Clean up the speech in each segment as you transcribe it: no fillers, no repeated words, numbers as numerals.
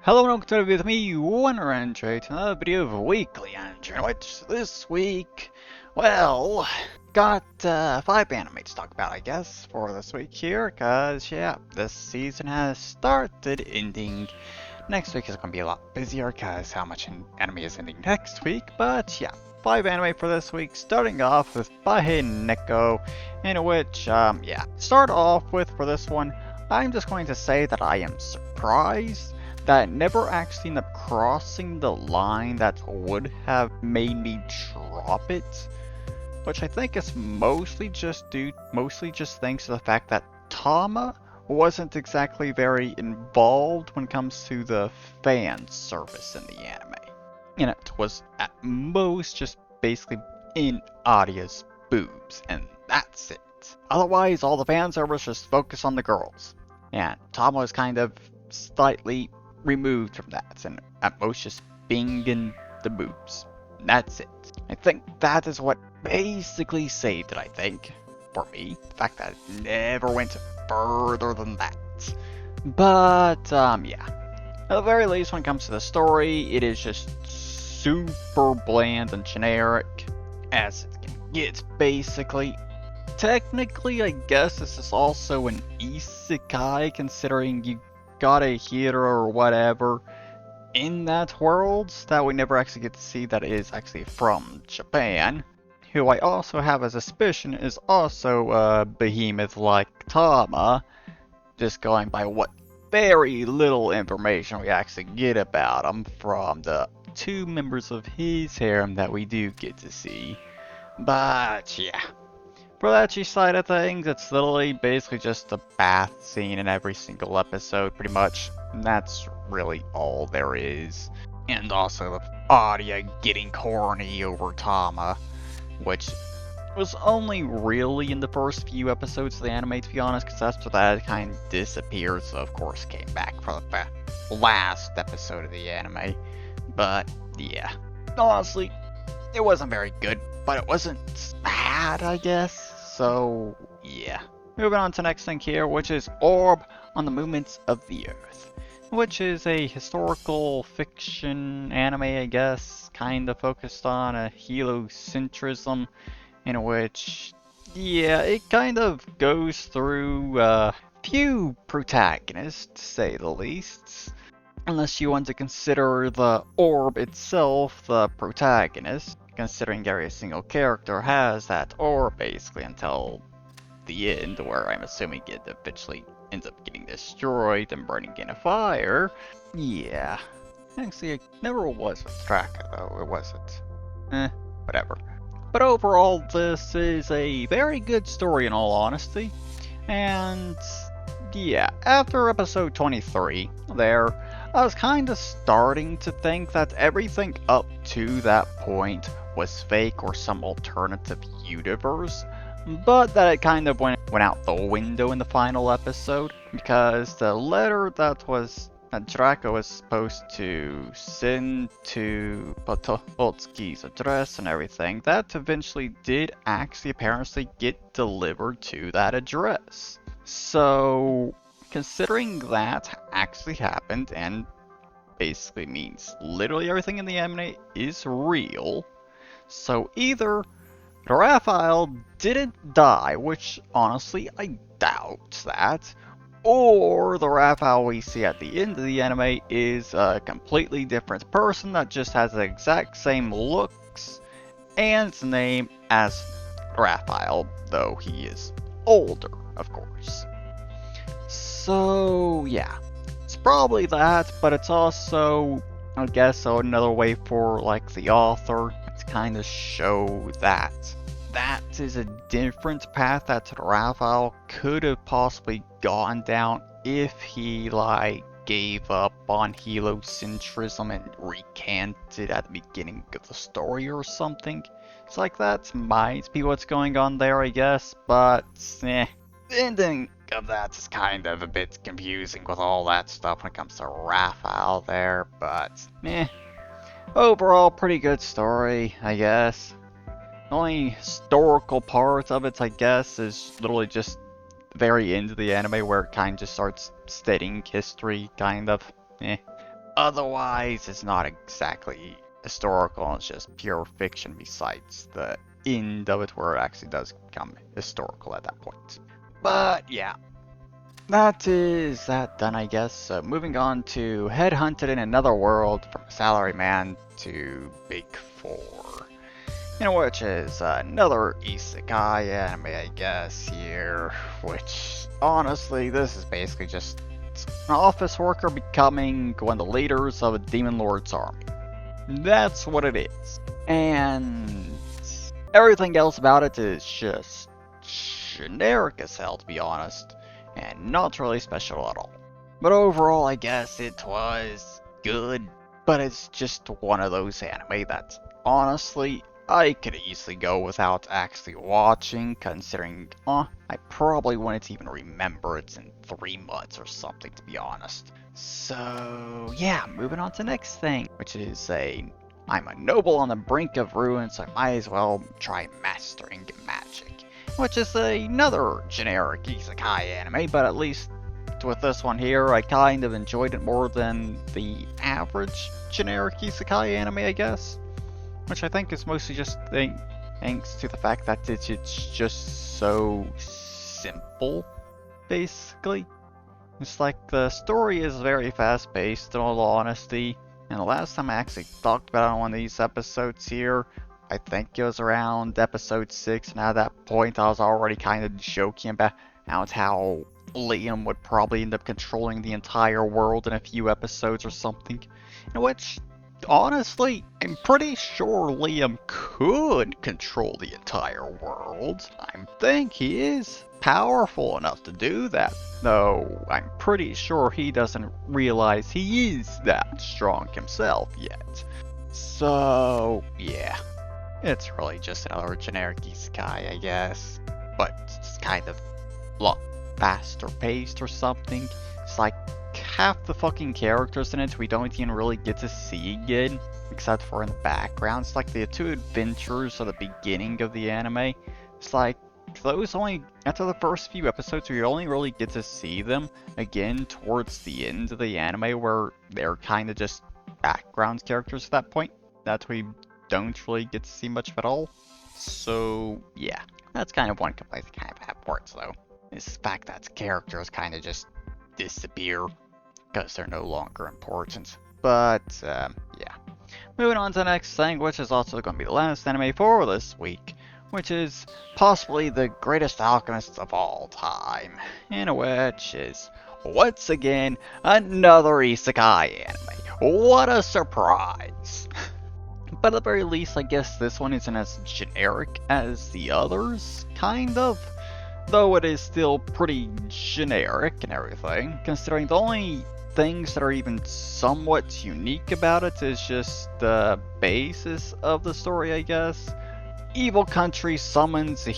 Hello and welcome to with me, Wonder Android, to another video of Weekly Android, which this week, well, got 5 anime to talk about, I guess, for this week here, cause yeah, this season has started ending. Next week is gonna be a lot busier, cause how much anime is ending next week, but yeah, 5 anime for this week, starting off with Beheneko, in which, start off with, for this one, I'm just going to say that I am surprised that never actually ended up crossing the line that would have made me drop it, which I think is mostly just thanks to the fact that Tama wasn't exactly very involved when it comes to the fan service in the anime. And it was at most just basically in Aria's boobs, and that's it. Otherwise, all the fan service just focused on the girls. And Tama was kind of slightly removed from that, and at most just binging the boobs. That's it. I think that is what basically saved it, I think, for me. The fact that it never went further than that. But, yeah. At the very least, when it comes to the story, it is just super bland and generic, as it can get, basically. Technically, I guess this is also an isekai, considering you got a hero or whatever in that world that we never actually get to see that is actually from Japan, who I also have a suspicion is also a behemoth like Tama, just going by what very little information we actually get about him from the 2 members of his harem that we do get to see. But yeah. For the ecchi side of things, it's literally basically just a bath scene in every single episode, pretty much. And that's really all there is. And also the Aria getting horny over Tama, which was only really in the first few episodes of the anime, to be honest, because after that it kind of disappeared, so of course came back for the last episode of the anime. But yeah, honestly, it wasn't very good, but it wasn't bad, I guess. So, yeah. Moving on to the next thing here, which is Orb on the Movements of the Earth, which is a historical fiction anime, I guess, kind of focused on a heliocentrism, in which, yeah, it kind of goes through a few protagonists, to say the least. Unless you want to consider the orb itself the protagonist, considering every single character has that orb basically until the end, where I'm assuming it eventually ends up getting destroyed and burning in a fire. Yeah. Actually, it never was with Draka, though, it wasn't. Whatever. But overall, this is a very good story in all honesty. And yeah, after episode 23, there, I was kind of starting to think that everything up to that point was fake or some alternative universe, but that it kind of went out the window in the final episode, because the letter that Draco was supposed to send to Pototsuki's address and everything, that eventually did actually apparently get delivered to that address. So, considering that actually happened and basically means literally everything in the anime is real, so either Raphael didn't die, which honestly I doubt that, or the Raphael we see at the end of the anime is a completely different person that just has the exact same looks and its name as Raphael, though he is older, of course. So yeah, it's probably that, but it's also, I guess, another way for like the author to kind of show that that is a different path that Raphael could have possibly gone down if he like gave up on heliocentrism and recanted at the beginning of the story or something. It's like that might be what's going on there, I guess, but the ending of that is kind of a bit confusing with all that stuff when it comes to Raphael there, but overall pretty good story, I guess. The only historical part of it, I guess, is literally just very into the anime where it kind of just starts studying history, kind of. otherwise it's not exactly historical, it's just pure fiction besides the end of it where it actually does become historical at that point. But yeah, that is that done, I guess. So moving on to Headhunted in Another World from Salaryman to Big 4. Which is another isekai anime, I guess, here. Which, honestly, this is basically just an office worker becoming one of the leaders of a demon lord's army. That's what it is. And everything else about it is just generic as hell, to be honest, and not really special at all. But overall, I guess it was good, but it's just one of those anime that, honestly, I could easily go without actually watching, considering, I probably wouldn't even remember it's in 3 months or something, to be honest. So, yeah, moving on to the next thing, which is I'm a noble on the brink of ruin, so I might as well try mastering magic. Which is another generic isekai anime, but at least with this one here, I kind of enjoyed it more than the average generic isekai anime, I guess. Which I think is mostly just thanks to the fact that it's just so simple, basically. It's like the story is very fast-paced, in all honesty. And the last time I actually talked about it on one of these episodes here, I think it was around episode 6, and at that point I was already kind of joking about how Liam would probably end up controlling the entire world in a few episodes or something. In which, honestly, I'm pretty sure Liam could control the entire world. I think he is powerful enough to do that, though I'm pretty sure he doesn't realize he is that strong himself yet. So, yeah. It's really just another generic isekai, I guess. But it's kind of a lot faster paced or something. It's like half the fucking characters in it we don't even really get to see again, except for in the background. It's like the 2 adventures of the beginning of the anime. It's like those only, after the first few episodes, we only really get to see them again towards the end of the anime, where they're kind of just background characters at that point that we don't really get to see much of at all. So yeah, that's kind of one complaint I kind of have for it, though, is the fact that characters kind of just disappear because they're no longer important. But yeah, moving on to the next thing, which is also going to be the last anime for this week, which is possibly the greatest Alchemist of all time, in which is once again another isekai anime. What a surprise! But at the very least, I guess this one isn't as generic as the others, kind of. Though it is still pretty generic and everything, considering the only things that are even somewhat unique about it is just the basis of the story, I guess. Evil country summons the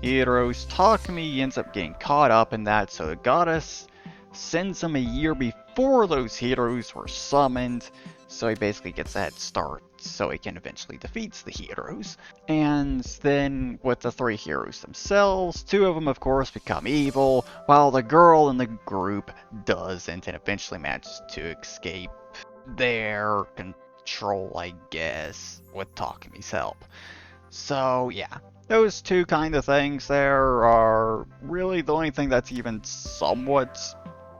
heroes. Takumi ends up getting caught up in that, so the goddess sends him a year before those heroes were summoned, so he basically gets a head start so he can eventually defeat the heroes. And then with the 3 heroes themselves, 2 of them of course become evil, while the girl in the group doesn't and eventually manages to escape their control, I guess, with Takumi's help. So yeah, those 2 kind of things there are really the only thing that's even somewhat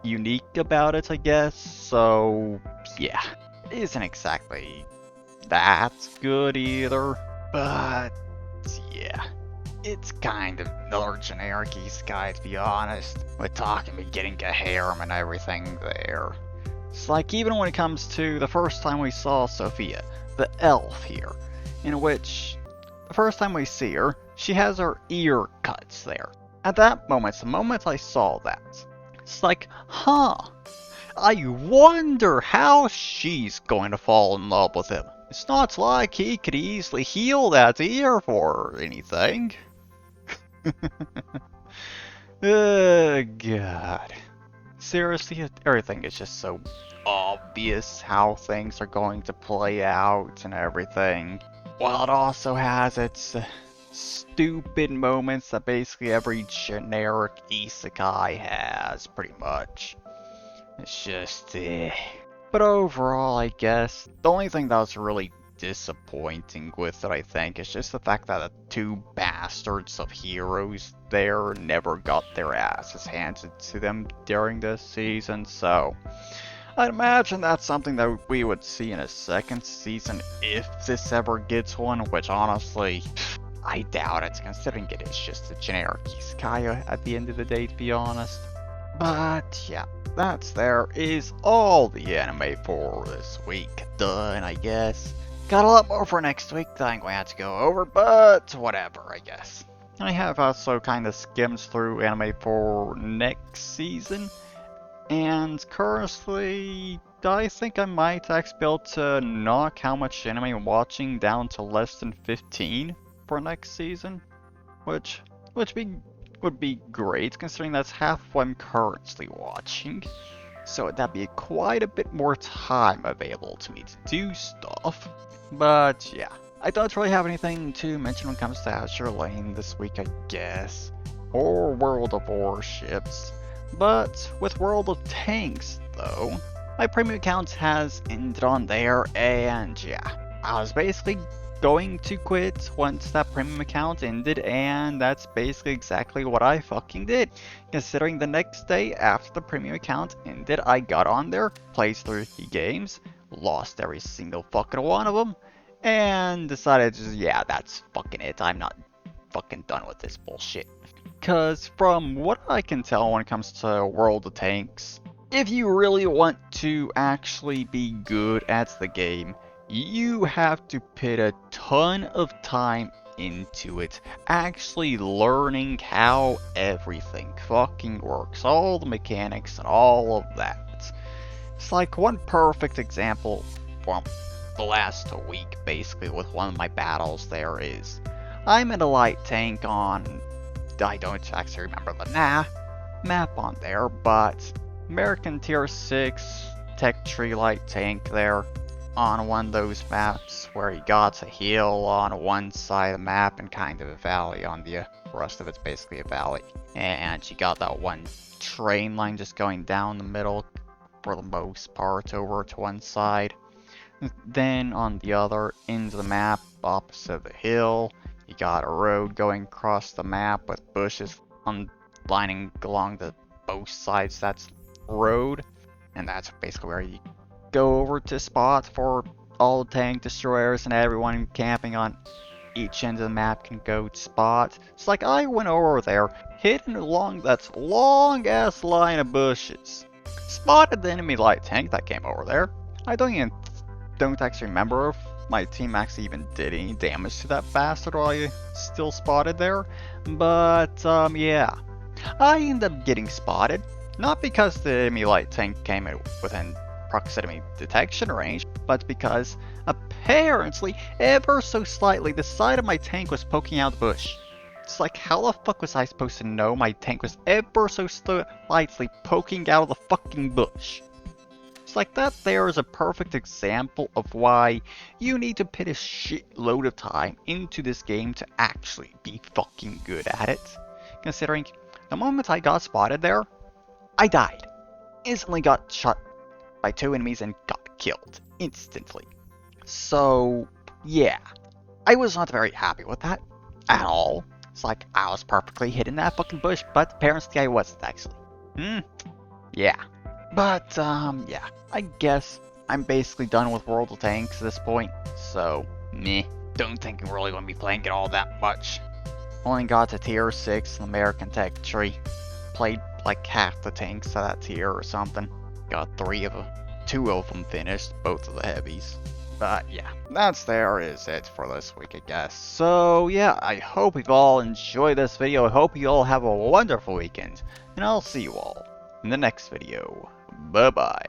unique about it, I guess. So yeah, it isn't exactly that good either, but yeah, it's kind of another generic isekai, to be honest, with Takumi getting a harem and everything there. It's like, even when it comes to the first time we saw Sophia, the elf here, in which the first time we see her, she has her ear cuts there. At that moment, the moment I saw that, it's like, huh, I wonder how she's going to fall in love with him. It's not like he could easily heal that ear for her or anything. Oh, God. Seriously, everything is just so obvious how things are going to play out and everything. While it also has its stupid moments that basically every generic isekai has, pretty much. It's just, But overall, I guess, the only thing that was really disappointing with it, I think, is just the fact that the two bastards of heroes there never got their asses handed to them during this season, so I'd imagine that's something that we would see in a second season if this ever gets one, which honestly, I doubt it, considering it is just a generic isekai at the end of the day, to be honest. But yeah, there is all the anime for this week done, I guess. Got a lot more for next week that I'm going to have to go over, but whatever, I guess. I have also kind of skimmed through anime for next season, and currently, I think I might actually be able to knock how much anime I'm watching down to less than 15 for next season, which would be great, considering that's half what I'm currently watching. So that'd be quite a bit more time available to me to do stuff. But yeah, I don't really have anything to mention when it comes to Azure Lane this week, I guess. Or World of Warships. But with World of Tanks, though, my premium account has ended on there, and yeah, I was basically going to quit once that premium account ended, and that's basically exactly what I fucking did. Considering the next day after the premium account ended, I got on there, played through the games, lost every single fucking one of them, and decided just, yeah, that's fucking it. I'm not fucking done with this bullshit. Because from what I can tell when it comes to World of Tanks, if you really want to actually be good at the game, you have to put a ton of time into it, actually learning how everything fucking works, all the mechanics and all of that. It's like one perfect example from the last week, basically, with one of my battles there is, I'm in a light tank on, I don't actually remember the map on there, but American Tier 6 Tech Tree Light Tank there on one of those maps where you got a hill on one side of the map and kind of a valley on the rest of it's basically a valley. And you got that one train line just going down the middle for the most part over to one side. Then on the other end of the map, opposite the hill, you got a road going across the map with bushes lining along both sides. That's road, and that's basically where you go over to spot for all the tank destroyers, and everyone camping on each end of the map can go to spot. It's like I went over there, hidden along that long ass line of bushes, spotted the enemy light tank that came over there. I don't actually remember if my team actually even did any damage to that bastard while I still spotted there, but yeah, I ended up getting spotted, not because the enemy light tank came within proximity detection range, but because apparently ever so slightly the side of my tank was poking out the bush. It's like, how the fuck was I supposed to know my tank was ever so slightly poking out of the fucking bush? It's like, that there is a perfect example of why you need to put a shitload of time into this game to actually be fucking good at it. Considering the moment I got spotted there, I died. Instantly got shot by two enemies and got killed instantly. So yeah, I was not very happy with that at all. It's like, I was perfectly hidden in that fucking bush, but apparently I wasn't actually. Yeah. But yeah, I guess I'm basically done with World of Tanks at this point, so meh. Don't think I'm really going to be playing it all that much. Only got to tier 6 in the American Tech Tree. Played like half the tanks of that tier or something. Got 2 of them finished, both of the heavies. But yeah, there is it for this week, I guess. So yeah, I hope you've all enjoyed this video. I hope you all have a wonderful weekend, and I'll see you all in the next video. Bye bye.